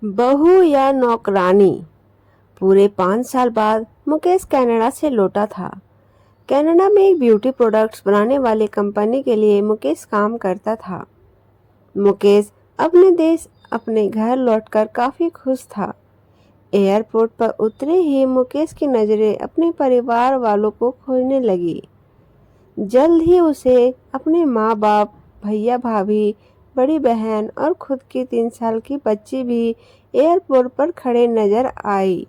बहू या नौकरानी। पूरे 5 साल बाद मुकेश कनाडा से लौटा था। कनाडा में एक ब्यूटी प्रोडक्ट्स बनाने वाली कंपनी के लिए मुकेश काम करता था। मुकेश अपने देश अपने घर लौटकर काफी खुश था। एयरपोर्ट पर उतरे ही मुकेश की नजरें अपने परिवार वालों को खोजने लगी। जल्द ही उसे अपने माँ बाप, भैया भाभी, बड़ी बहन और खुद की 3 साल की बच्ची भी एयरपोर्ट पर खड़े नजर आई।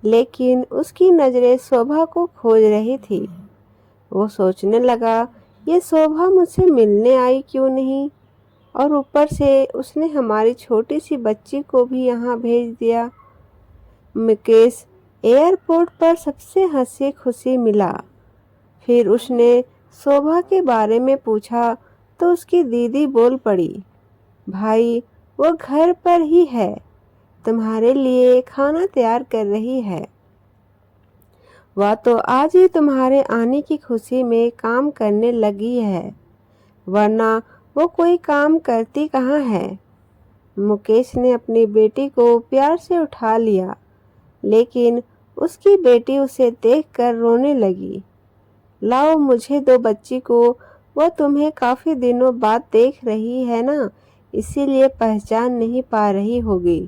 लेकिन उसकी नजरें शोभा को खोज रही थी। वो सोचने लगा, ये शोभा मुझसे मिलने आई क्यों नहीं, और ऊपर से उसने हमारी छोटी सी बच्ची को भी यहाँ भेज दिया। मुकेश एयरपोर्ट पर सबसे हंसी खुशी मिला। फिर उसने शोभा के बारे में पूछा तो उसकी दीदी बोल पड़ी, भाई वो घर पर ही है, तुम्हारे लिए खाना तैयार कर रही है। वह तो आज ही तुम्हारे आने की खुशी में काम करने लगी है, वरना वो कोई काम करती कहाँ है। मुकेश ने अपनी बेटी को प्यार से उठा लिया, लेकिन उसकी बेटी उसे देखकर रोने लगी। लाओ मुझे दो बच्ची को, वो तुम्हें काफी दिनों बाद देख रही है ना, इसीलिए पहचान नहीं पा रही होगी।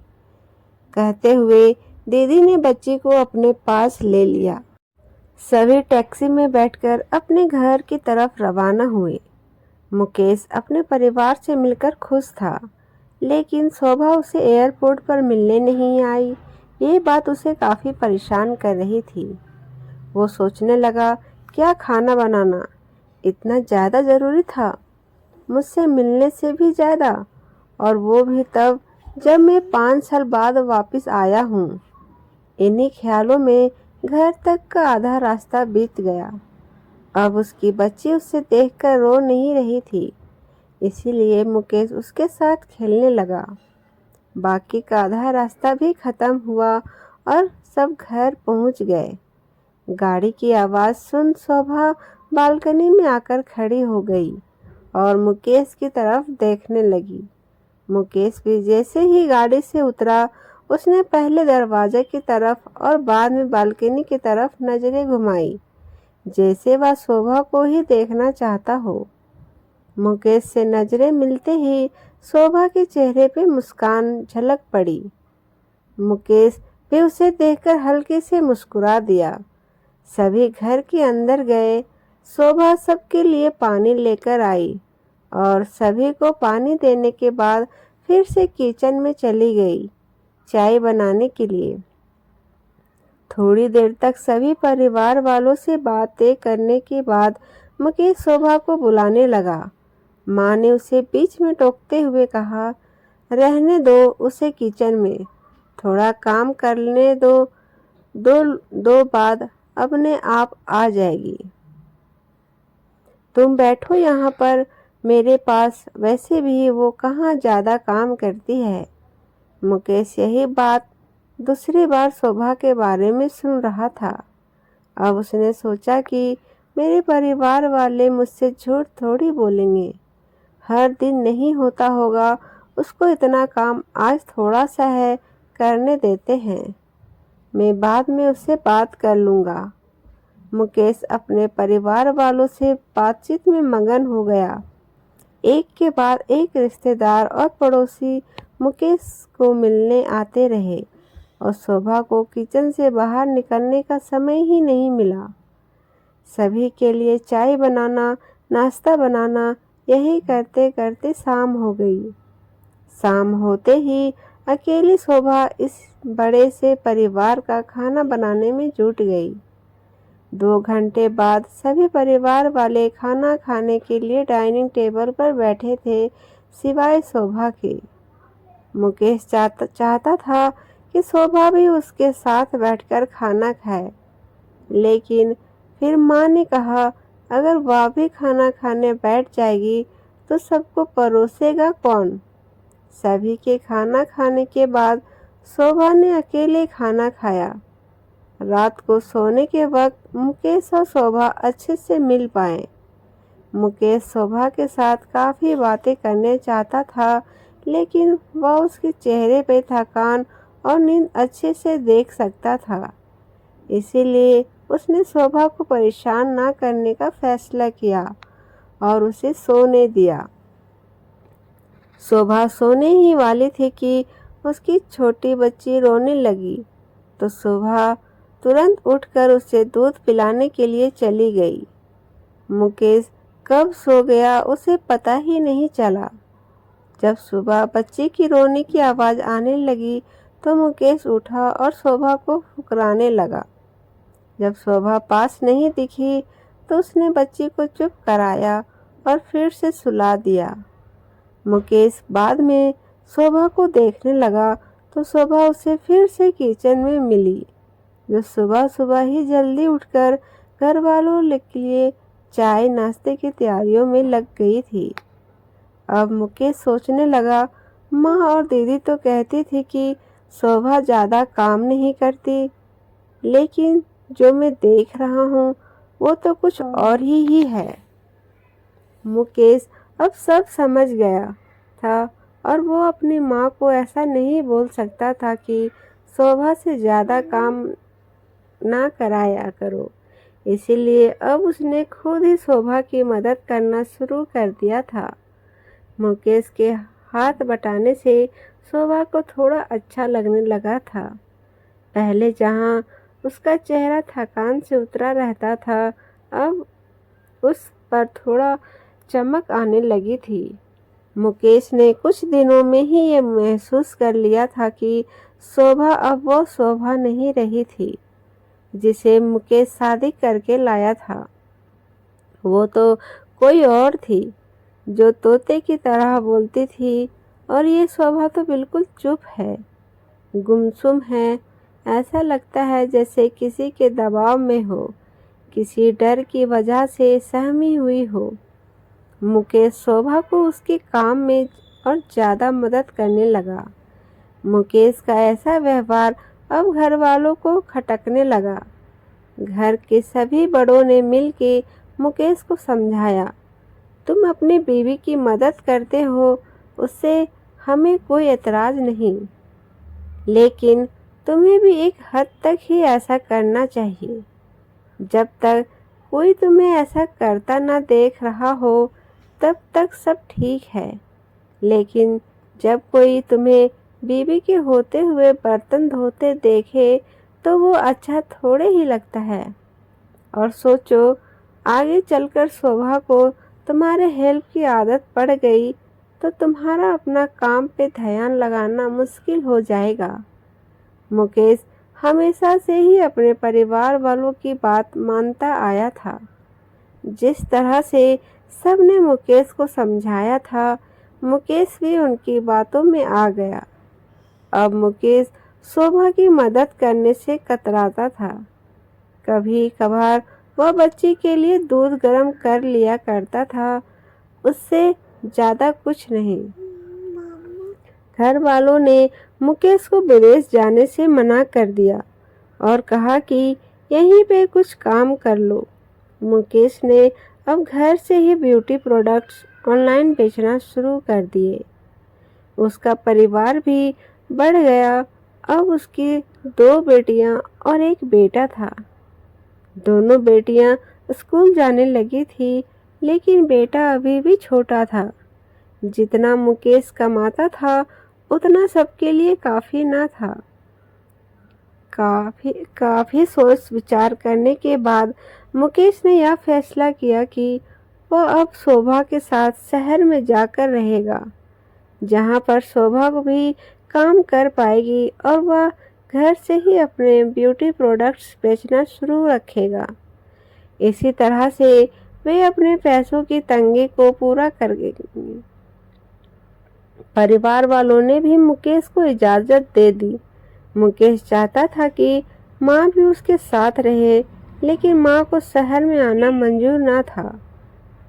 कहते हुए दीदी ने बच्ची को अपने पास ले लिया। सभी टैक्सी में बैठकर अपने घर की तरफ रवाना हुए। मुकेश अपने परिवार से मिलकर खुश था, लेकिन शोभा उसे एयरपोर्ट पर मिलने नहीं आई। ये बात उसे काफी परेशान कर रही थी। वो सोचने लगा, क्या खाना बनाना इतना ज़्यादा ज़रूरी था, मुझसे मिलने से भी ज़्यादा, और वो भी तब जब मैं 5 साल बाद वापस आया हूँ। इन्हीं ख्यालों में घर तक का आधा रास्ता बीत गया। अब उसकी बच्ची उसे देखकर रो नहीं रही थी, इसीलिए मुकेश उसके साथ खेलने लगा। बाकी का आधा रास्ता भी खत्म हुआ और सब घर पहुंच गए। गाड़ी की आवाज़ सुन शोभा बालकनी में आकर खड़ी हो गई और मुकेश की तरफ देखने लगी। मुकेश भी जैसे ही गाड़ी से उतरा, उसने पहले दरवाजे की तरफ और बाद में बालकनी की तरफ नजरें घुमाई, जैसे वह शोभा को ही देखना चाहता हो। मुकेश से नजरें मिलते ही शोभा के चेहरे पे मुस्कान झलक पड़ी। मुकेश भी उसे देखकर हल्के से मुस्कुरा दिया। सभी घर के अंदर गए। शोभा सबके लिए पानी लेकर आई और सभी को पानी देने के बाद फिर से किचन में चली गई चाय बनाने के लिए। थोड़ी देर तक सभी परिवार वालों से बातें करने के बाद मुकेश शोभा को बुलाने लगा। माँ ने उसे बीच में टोकते हुए कहा, रहने दो उसे किचन में, थोड़ा काम करने दो, दो बाद अपने आप आ जाएगी। तुम बैठो यहाँ पर मेरे पास, वैसे भी वो कहाँ ज़्यादा काम करती है। मुकेश यही बात दूसरी बार शोभा के बारे में सुन रहा था। अब उसने सोचा कि मेरे परिवार वाले मुझसे झूठ थोड़ी बोलेंगे। हर दिन नहीं होता होगा उसको इतना काम, आज थोड़ा सा है, करने देते हैं, मैं बाद में उससे बात कर लूँगा। मुकेश अपने परिवार वालों से बातचीत में मगन हो गया। एक के बाद एक रिश्तेदार और पड़ोसी मुकेश को मिलने आते रहे और शोभा को किचन से बाहर निकलने का समय ही नहीं मिला। सभी के लिए चाय बनाना, नाश्ता बनाना, यही करते करते शाम हो गई। शाम होते ही अकेली शोभा इस बड़े से परिवार का खाना बनाने में जुट गई। 2 घंटे बाद सभी परिवार वाले खाना खाने के लिए डाइनिंग टेबल पर बैठे थे, सिवाय शोभा के। मुकेश चाहता था कि शोभा भी उसके साथ बैठकर खाना खाए, लेकिन फिर माँ ने कहा, अगर वह भी खाना खाने बैठ जाएगी तो सबको परोसेगा कौन। सभी के खाना खाने के बाद शोभा ने अकेले खाना खाया। रात को सोने के वक्त मुकेश और शोभा अच्छे से मिल पाए। मुकेश शोभा के साथ काफ़ी बातें करने चाहता था, लेकिन वह उसके चेहरे पे थकान और नींद अच्छे से देख सकता था। इसीलिए उसने शोभा को परेशान ना करने का फैसला किया और उसे सोने दिया। शोभा सोने ही वाली थी कि उसकी छोटी बच्ची रोने लगी, तो शोभा तुरंत उठकर उसे दूध पिलाने के लिए चली गई। मुकेश कब सो गया उसे पता ही नहीं चला। जब सुबह बच्चे की रोने की आवाज़ आने लगी तो मुकेश उठा और शोभा को फुकराने लगा। जब शोभा पास नहीं दिखी तो उसने बच्ची को चुप कराया और फिर से सुला दिया। मुकेश बाद में शोभा को देखने लगा तो शोभा उसे फिर से किचन में मिली, जो सुबह सुबह ही जल्दी उठकर घर वालों के लिए चाय नाश्ते की तैयारियों में लग गई थी। अब मुकेश सोचने लगा, माँ और दीदी तो कहती थी कि शोभा ज़्यादा काम नहीं करती, लेकिन जो मैं देख रहा हूँ वो तो कुछ और ही है। मुकेश अब सब समझ गया था और वो अपनी माँ को ऐसा नहीं बोल सकता था कि शोभा से ज़्यादा काम ना कराया करो। इसीलिए अब उसने खुद ही शोभा की मदद करना शुरू कर दिया था। मुकेश के हाथ बटाने से शोभा को थोड़ा अच्छा लगने लगा था। पहले जहाँ उसका चेहरा थकान से उतरा रहता था, अब उस पर थोड़ा चमक आने लगी थी। मुकेश ने कुछ दिनों में ही ये महसूस कर लिया था कि शोभा अब वो शोभा नहीं रही थी जिसे मुकेश शादी करके लाया था। वो तो कोई और थी, जो तोते की तरह बोलती थी, और ये शोभा तो बिल्कुल चुप है, गुमसुम है। ऐसा लगता है जैसे किसी के दबाव में हो, किसी डर की वजह से सहमी हुई हो। मुकेश शोभा को उसके काम में और ज़्यादा मदद करने लगा। मुकेश का ऐसा व्यवहार अब घर वालों को खटकने लगा। घर के सभी बड़ों ने मिलकर मुकेश को समझाया, तुम अपनी बीवी की मदद करते हो, उससे हमें कोई एतराज़ नहीं, लेकिन तुम्हें भी एक हद तक ही ऐसा करना चाहिए। जब तक कोई तुम्हें ऐसा करता ना देख रहा हो तब तक सब ठीक है, लेकिन जब कोई तुम्हें बीवी के होते हुए बर्तन धोते देखे तो वो अच्छा थोड़े ही लगता है। और सोचो, आगे चलकर शोभा को तुम्हारे हेल्प की आदत पड़ गई तो तुम्हारा अपना काम पे ध्यान लगाना मुश्किल हो जाएगा। मुकेश हमेशा से ही अपने परिवार वालों की बात मानता आया था। जिस तरह से सब ने मुकेश को समझाया था, मुकेश भी उनकी बातों में आ गया। अब मुकेश शोभा की मदद करने से कतराता था। कभी कभार वह बच्ची के लिए दूध गर्म कर लिया करता था, उससे ज़्यादा कुछ नहीं। घर वालों ने मुकेश को विदेश जाने से मना कर दिया और कहा कि यहीं पे कुछ काम कर लो। मुकेश ने अब घर से ही ब्यूटी प्रोडक्ट्स ऑनलाइन बेचना शुरू कर दिए। उसका परिवार भी बढ़ गया। अब उसकी 2 बेटियां और एक बेटा था। दोनों बेटियां स्कूल जाने लगी थी, लेकिन बेटा अभी भी छोटा था। जितना मुकेश कमाता था उतना सबके लिए काफ़ी ना था। काफ़ी सोच विचार करने के बाद मुकेश ने यह फैसला किया कि वह अब शोभा के साथ शहर में जाकर रहेगा, जहां पर शोभा को भी काम कर पाएगी और वह घर से ही अपने ब्यूटी प्रोडक्ट्स बेचना शुरू रखेगा। इसी तरह से वे अपने पैसों की तंगी को पूरा करेंगे। परिवार वालों ने भी मुकेश को इजाज़त दे दी। मुकेश चाहता था कि माँ भी उसके साथ रहे, लेकिन माँ को शहर में आना मंजूर ना था।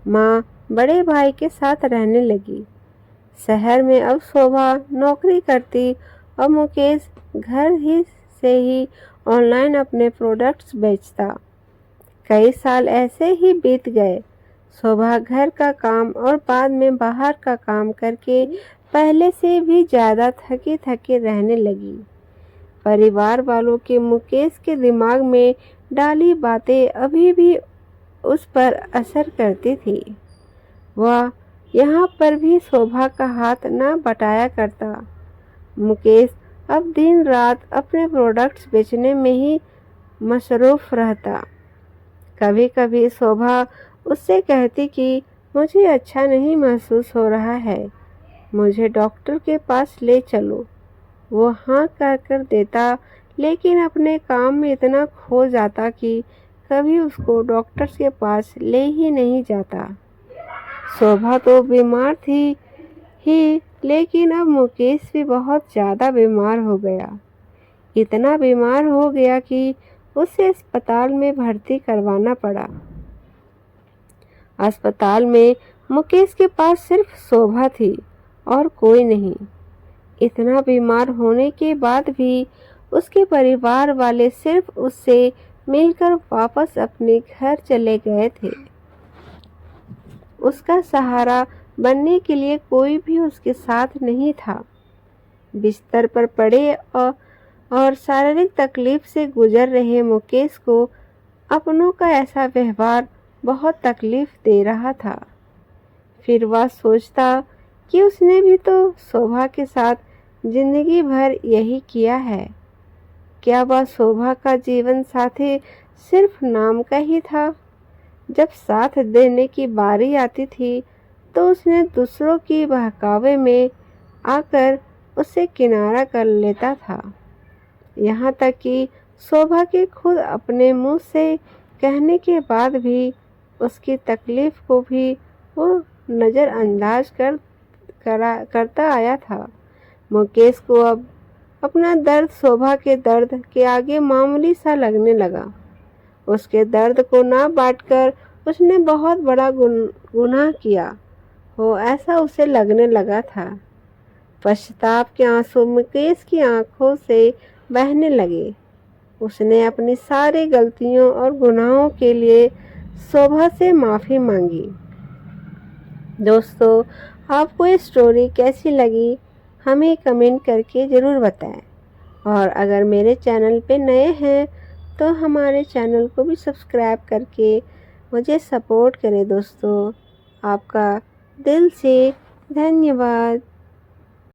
माँ बड़े भाई के साथ रहने लगी। शहर में अब शोभा नौकरी करती और मुकेश घर ही से ही ऑनलाइन अपने प्रोडक्ट्स बेचता। कई साल ऐसे ही बीत गए। शोभा घर का काम और बाद में बाहर का काम करके पहले से भी ज़्यादा थके थके रहने लगी। परिवार वालों के मुकेश के दिमाग में डाली बातें अभी भी उस पर असर करती थी। वह यहाँ पर भी शोभा का हाथ न बटाया करता। मुकेश अब दिन रात अपने प्रोडक्ट्स बेचने में ही मसरूफ़ रहता। कभी कभी शोभा उससे कहती कि मुझे अच्छा नहीं महसूस हो रहा है, मुझे डॉक्टर के पास ले चलो। वो हाँ कर देता, लेकिन अपने काम में इतना खो जाता कि कभी उसको डॉक्टर के पास ले ही नहीं जाता। शोभा तो बीमार थी ही, लेकिन अब मुकेश भी बहुत ज़्यादा बीमार हो गया। इतना बीमार हो गया कि उसे अस्पताल में भर्ती करवाना पड़ा। अस्पताल में मुकेश के पास सिर्फ शोभा थी और कोई नहीं। इतना बीमार होने के बाद भी उसके परिवार वाले सिर्फ उससे मिलकर वापस अपने घर चले गए थे। उसका सहारा बनने के लिए कोई भी उसके साथ नहीं था। बिस्तर पर पड़े और शारीरिक तकलीफ से गुजर रहे मुकेश को अपनों का ऐसा व्यवहार बहुत तकलीफ दे रहा था। फिर वह सोचता कि उसने भी तो शोभा के साथ जिंदगी भर यही किया है। क्या वह शोभा का जीवन साथी सिर्फ नाम का ही था? जब साथ देने की बारी आती थी तो उसने दूसरों की बहकावे में आकर उसे किनारा कर लेता था। यहाँ तक कि शोभा के खुद अपने मुंह से कहने के बाद भी उसकी तकलीफ को भी वो नज़रअंदाज करता आया था। मुकेश को अब अपना दर्द शोभा के दर्द के आगे मामूली सा लगने लगा। उसके दर्द को ना बांटकर उसने बहुत बड़ा गुनाह किया हो, ऐसा उसे लगने लगा था। पश्चाताप के आंसू मुकेश की आंखों से बहने लगे। उसने अपनी सारी गलतियों और गुनाहों के लिए शोभा से माफ़ी मांगी। दोस्तों, आपको ये स्टोरी कैसी लगी हमें कमेंट करके ज़रूर बताएं। और अगर मेरे चैनल पे नए हैं तो हमारे चैनल को भी सब्सक्राइब करके मुझे सपोर्ट करें। दोस्तों, आपका दिल से धन्यवाद।